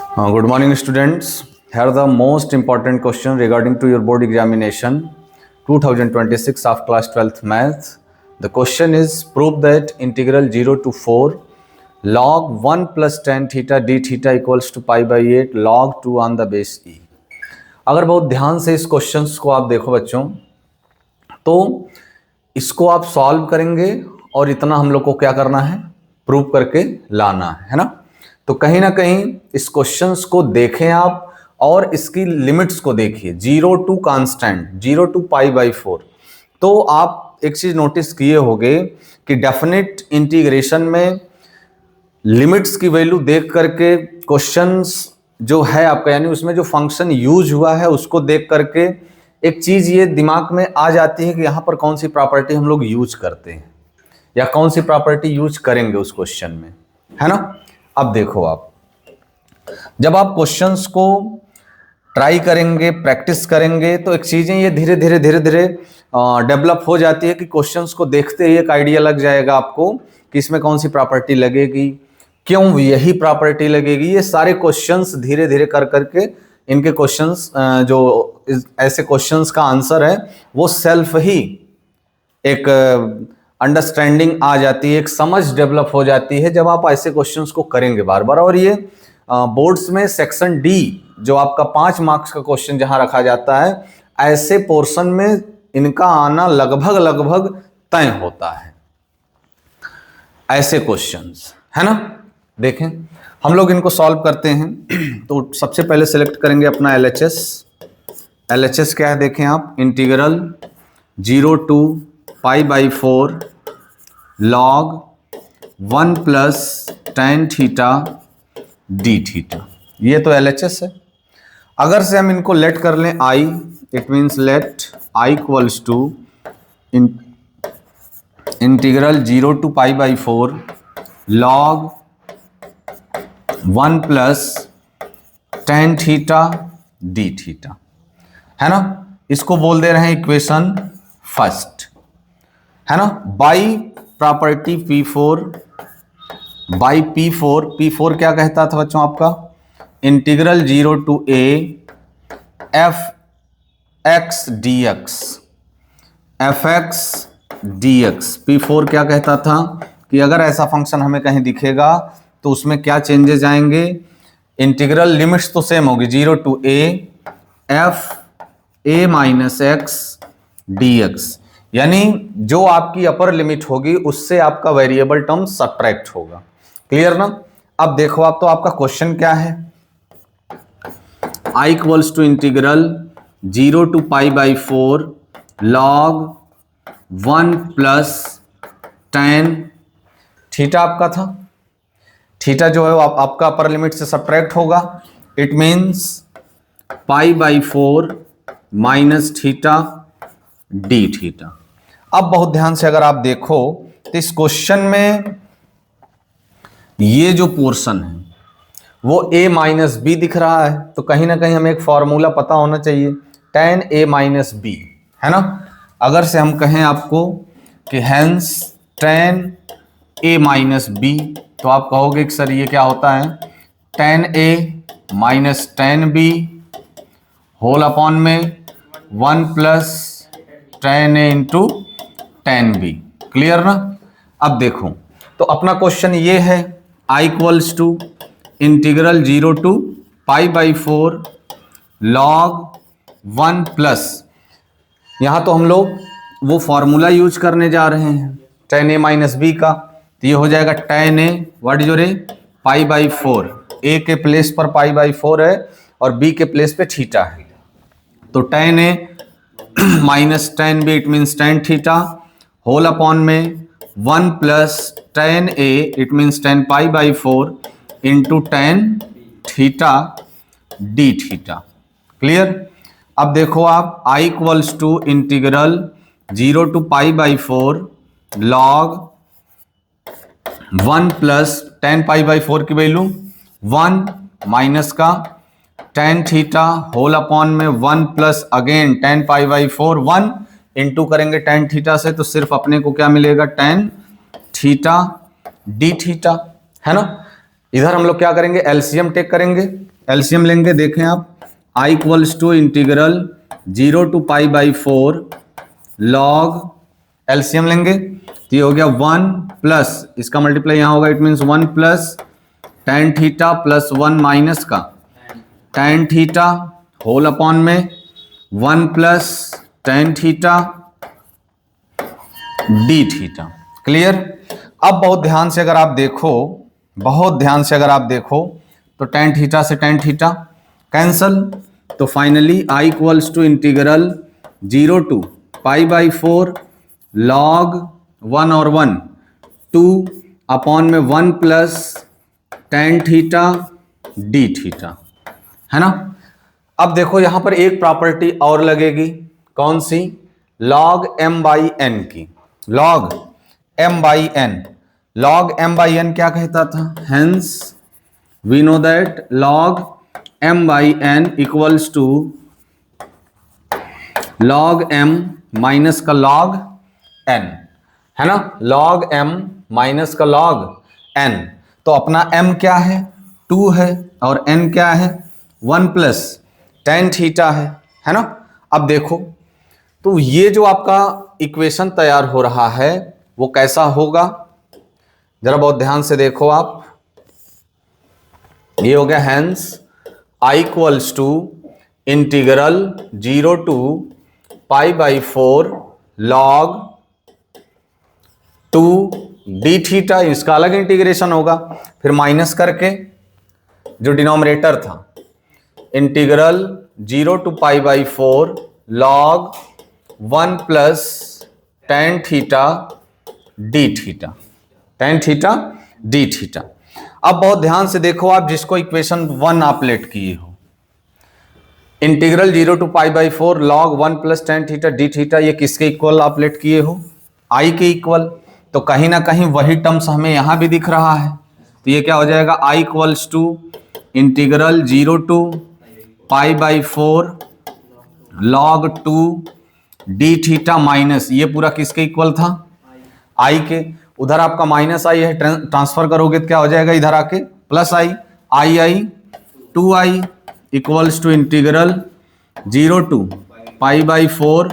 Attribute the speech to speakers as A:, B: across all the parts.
A: Good morning, students. Here are the most important question regarding to your board examination 2026 of class 12th math. The question is prove that integral 0 to 4 log 1 plus tan theta d theta equals to pi by 8 log 2 on the base e. अगर बहुत ध्यान से इस questions को आप देखो बच्चों, तो इसको आप सॉल्व करेंगे और इतना हम लोग को क्या करना है, प्रूव करके लाना है ना। तो कहीं ना कहीं इस क्वेश्चंस को देखें आप और इसकी लिमिट्स को देखिए, 0 to constant, 0 to pi by 4। तो आप एक चीज नोटिस किए होंगे कि डेफिनेट इंटीग्रेशन में लिमिट्स की वैल्यू देख करके क्वेश्चंस जो है आपका, यानी उसमें जो फंक्शन यूज हुआ है उसको देख करके एक चीज ये दिमाग में आ जाती है कि यहां पर कौन सी प्रॉपर्टी हम लोग यूज करते हैं या कौन सी प्रॉपर्टी यूज करेंगे उस क्वेश्चन में, है ना। अब देखो, आप जब आप क्वेश्चंस को ट्राई करेंगे, प्रैक्टिस करेंगे, तो एक चीजें ये धीरे धीरे डेवलप हो जाती है कि क्वेश्चंस को देखते ही एक आइडिया लग जाएगा आपको कि इसमें कौन सी प्रॉपर्टी लगेगी, क्यों यही प्रॉपर्टी लगेगी। ये सारे क्वेश्चंस धीरे धीरे कर करके इनके क्वेश्चंस जो ऐसे क्वेश्चंस का आंसर है वो सेल्फ ही एक अंडरस्टैंडिंग आ जाती है, एक समझ डेवलप हो जाती है जब आप ऐसे क्वेश्चंस को करेंगे बार बार। और ये बोर्ड्स में सेक्शन डी जो आपका 5 मार्क्स का क्वेश्चन जहां रखा जाता है, ऐसे पोर्शन में इनका आना लगभग तय होता है, ऐसे क्वेश्चंस, है ना। देखें हम लोग इनको सॉल्व करते हैं। तो सबसे पहले सिलेक्ट करेंगे अपना LHS। LHS क्या है देखें आप, integral 0 to pi by 4 log 1 plus tan theta D theta, ये तो LHS है। अगर से हम इनको लेट कर लें I, it means let I equals to integral 0 to pi by 4 log 1 plus tan theta D theta, है ना। इसको बोल दे रहे हैं इक्वेशन फर्स्ट, है ना। By property P4 by P4 क्या कहता था बच्चों आपका, integral 0 to a f x dx, f x dx। P4 क्या कहता था कि अगर ऐसा फंक्शन हमें कहीं दिखेगा तो उसमें क्या चेंजेस आएंगे, इंटीग्रल लिमिट्स तो सेम होगी, 0 to a f a minus x dx, यानी जो आपकी अपर लिमिट होगी उससे आपका वेरिएबल टर्म सब्ट्रैक्ट होगा। क्लियर ना। अब देखो आप, तो आपका क्वेश्चन क्या है, I equals to integral 0 to pi by 4 log 1 plus tan theta आपका था, थीटा जो है वो आपका अपर लिमिट से सब्ट्रैक्ट होगा, it means pi by 4 minus theta D theta. अब बहुत ध्यान से अगर आप देखो तो इस क्वेश्चन में ये जो पोर्शन है वो a माइनस बी दिख रहा है, तो कहीं ना कहीं हमें एक फॉर्मूला पता होना चाहिए, tan a माइनस बी, है ना। अगर से हम कहें आपको कि hence tan a minus b, तो आप कहोगे कि सर ये क्या होता है, tan a minus tan b whole upon में 1 plus tan a into tan b। Clear ना। अब देखो, तो अपना क्वेश्चन ये है, I equals to integral 0 to pi by 4 log 1 plus, यहां तो हम लोग वो फॉर्मूला यूज करने जा रहे हैं tan a माइनस बी का, तो ये हो जाएगा tan a what is your a pi by 4, a के प्लेस पर पाई बाई 4 है और b के प्लेस पे थीटा है, तो tan a minus tan b it means tan theta whole upon में 1 plus tan a it means tan pi by 4 into tan theta D theta. Clear. अब देखो आप, I equals to integral 0 to pi by 4 log 1 plus tan pi by 4 की value 1 minus का tan theta whole upon में 1 plus again tan pi by 4 1 into करेंगे tan theta से, तो सिर्फ अपने को क्या मिलेगा, tan थीटा डी थीटा, है ना। इधर हम लोग क्या करेंगे, एलसीएम टेक करेंगे, एलसीएम लेंगे, देखें आप, I equals to integral 0 to π/4 log, LCM लेंगे तो ये हो गया 1 प्लस, इसका मल्टीप्लाई यहाँ होगा, it means 1 plus tan theta plus 1 minus का tan थीटा होल अपॉन में 1 plus tan theta D theta. Clear. अब बहुत ध्यान से अगर आप देखो, बहुत ध्यान से अगर आप देखो तो tan थीटा से tan थीटा कैंसल, तो finally I equals to integral 0 to π/4 log 1 और 1 2 अपॉन में 1 plus tan theta D theta, है ना। अब देखो यहां पर एक प्रॉपर्टी और लगेगी, कौन सी, log m/n की, log m/n। log m/n क्या कहता था, hence we know that log m/n equals to log m minus का log n, है ना, log m माइनस का log n। तो अपना m क्या है, 2 है, और n क्या है, 1 प्लस tan थीटा है ना। अब देखो तो ये जो आपका इक्वेशन तैयार हो रहा है वो कैसा होगा, जरा बहुत ध्यान से देखो आप, ये हो गया hence I equals to integral 0 to π/4 log 2 D theta, इसका अलग इंटीग्रेशन होगा, फिर माइनस करके जो डिनोमिनेटर था integral 0 to π/4 log 1 plus tan theta D theta, tan theta D theta. अब बहुत ध्यान से देखो आप, जिसको इक्वेशन 1 आप लेट किए हो, integral 0 to π/4 log 1 plus tan theta D theta, ये किसके इक्वल आप लेट किए हो, आई के इक्वल। तो कहीं ना कहीं वही टर्म्स हमें यहां भी दिख रहा है, तो ये क्या हो जाएगा, I equals to integral 0 to π/4 log 2 D theta minus, ये पूरा किसके इक्वल था, आई के। उधर आपका माइनस आई है, ट्रांसफर करोगे तो क्या हो जाएगा, इधर आके plus I, I 2i equals to integral 0 to π/4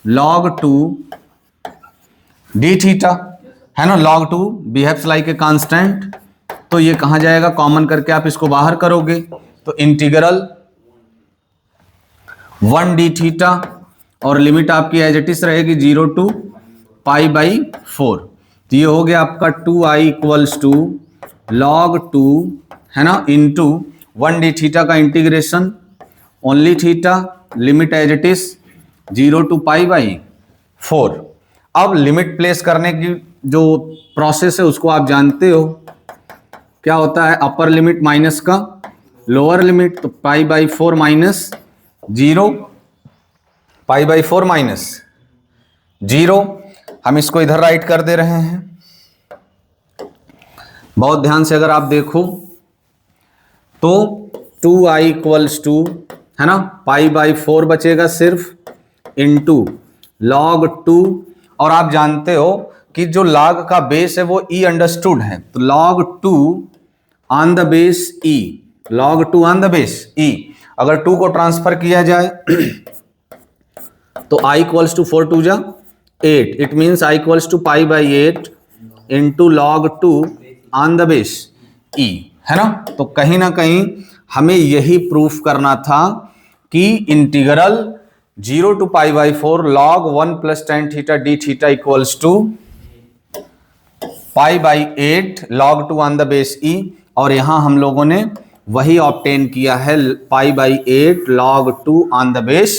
A: log 2 D theta, है ना, log 2 behaves like a constant. तो ये कहां जाएगा, कॉमन करके आप इसको बाहर करोगे तो इंटीग्रल 1 डी थीटा, और लिमिट आपकी एज इट इज रहेगी 0 to π/4। तो ये हो गया आपका 2i इक्वल्स टू log 2, है ना, इंटू 1 डी थीटा का integration only theta, limit as it is 0 to π/4। अब लिमिट प्लेस करने की जो प्रोसेस है उसको आप जानते हो, क्या होता है, अपर लिमिट माइनस का लोअर लिमिट, तो π/4 माइनस 0, π/4 माइनस 0, हम इसको इधर राइट कर दे रहे हैं। बहुत ध्यान से अगर आप देखो तो 2i इक्वल्स टू, है ना, π/4 बचेगा सिर्फ, इंटू log 2, और आप जानते हो कि जो log का बेस है वो e अंडरस्टूड है, तो log 2 on the base e, log 2 on the base e। अगर 2 को ट्रांसफर किया जाए तो i इक्वल्स टू 4 2 जा 8, it means i equals to π/8 into log 2 on the base e, है ना। तो कहीं ना कहीं हमें यही प्रूफ करना था कि integral 0 to π/4 log 1 plus tan theta D theta equals to π/8 log 2 on the base e, और यहां हम लोगों ने वही ऑब्टेन किया है, π/8 log 2 on the base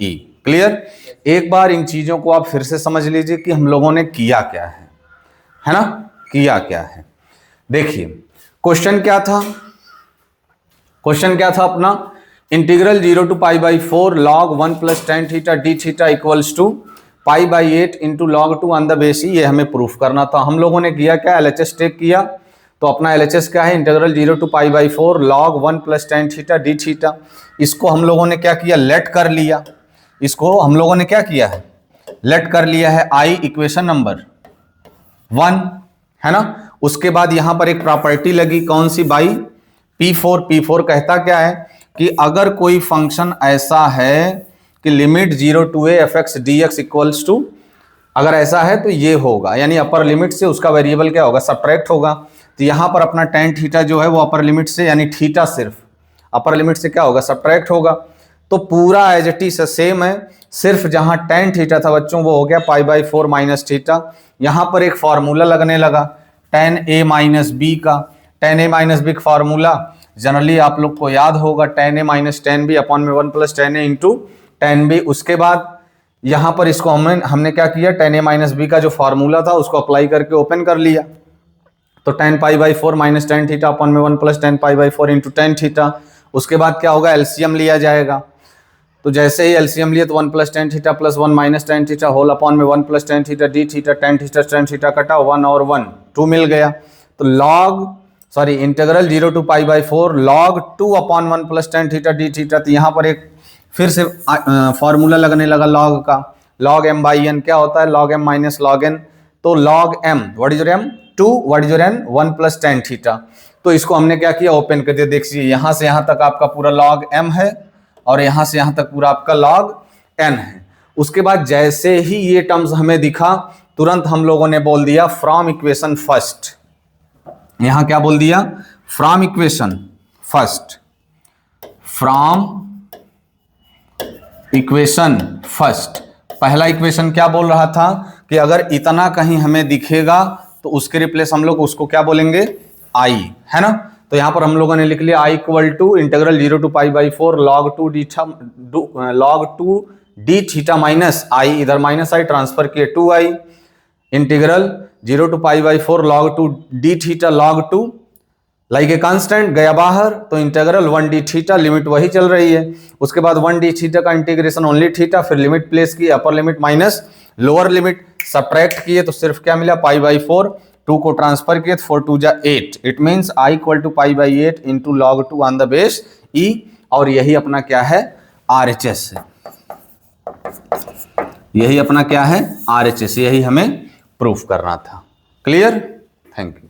A: e। Clear. एक बार इन चीजों को आप फिर से समझ लीजिए कि हम लोगों ने किया क्या है ना, किया क्या है। देखिए क्वेश्चन क्या था, क्वेश्चन क्या था अपना, integral 0 to π/4 log 1 plus tan theta D theta equals to π/8 into log 2 on the base, ये हमें प्रूफ करना था। हम लोगों ने किया क्या, LHS टेक किया, तो अपना LHS क्या है, integral 0 to π/4 log 1 plus tan theta D theta. इसको हम लोगों ने क्या किया, लेट कर लिया, इसको हम लोगों ने क्या किया है, लेट कर लिया है, आई इक्वेशन नंबर 1, है ना। उसके बाद यहां पर एक प्रॉपर्टी लगी, कौन सी, बाई P4 कहता क्या है कि अगर कोई फंक्शन ऐसा है कि limit 0 to a fx dx equals to, अगर ऐसा है तो ये होगा, यानी अपर लिमिट से उसका वेरिएबल क्या होगा, सब्ट्रैक्ट होगा। तो यहां पर अपना tan थीटा जो है वो अपर लिमिट से, यानी थीटा सिर्फ अपर लिमिट से क्या होगा, सब्ट्रैक्ट होगा। तो पूरा एज इट इज सेम है, सिर्फ जहां tan थीटा था बच्चों वो हो गया π/4 माइनस थीटा। यहां पर एक फार्मूला लगने लगा tan a माइनस बी का। tan a माइनस बी का फार्मूला जनरली आप लोग को याद होगा, tan a minus tan b upon में 1 plus tan a into tan b। उसके बाद यहां पर इसको हमने क्या किया, tan a माइनस बी का जो फार्मूला था उसको अप्लाई करके ओपन कर लिया। तो tan π/4 minus tan theta upon में 1 plus tan π/4 into tan theta. उसके बाद क्या होगा, एलसीएम लिया जाएगा। तो जैसे ही एलसीएम लिए तो 1 plus tan theta plus 1 minus tan theta whole upon में 1 plus tan theta D theta, tan theta कटा 1 और 1 2 मिल गया। तो integral 0 to π/4 log 2 upon 1 plus tan theta D theta. तो यहाँ पर एक फिर से फॉर्मूला लगने लगा log का, log m/n क्या होता है, log m minus log n। तो log m, what is your m, 2, what is your n, 1 plus tan theta. तो इसको हमने क्या किया, ओपन कर दिया। देखिए यहां से यहां तक आपका पूरा log m है और यहां से यहां तक पूरा आपका log n है। उसके बाद जैसे ही ये टर्म्स हमें दिखा तुरंत हम लोगों ने बोल दिया फ्रॉम इक्वेशन फर्स्ट। यहां क्या बोल दिया, from equation first, from equation first. पहला इक्वेशन क्या बोल रहा था कि अगर इतना कहीं हमें दिखेगा तो उसके रिप्लेस हम लोग उसको क्या बोलेंगे, i, है ना। तो यहां पर हम लोगों ने लिख लिया i equal to integral 0 to π/4 log 2 d theta minus i, इधर माइनस i ट्रांसफर किए 2i, integral 0 to π/4 log 2 d theta log 2 like a constant गया बाहर, तो इंटीग्रल 1 d थीटा, लिमिट वही चल रही है। उसके बाद 1 d थीटा का इंटीग्रेशन ओनली थीटा, फिर लिमिट प्लेस की, upper limit minus lower limit, subtract किए तो सिर्फ क्या मिला π/4, 2 को ट्रांसफर किए 4 2 जा 8। It means i equal to π/8 into log 2 on the base e। और यही अपना क्या है, RHS है। यही अपना क्या है, RHS, यही हमें प्रूफ करना था। Clear, thank you.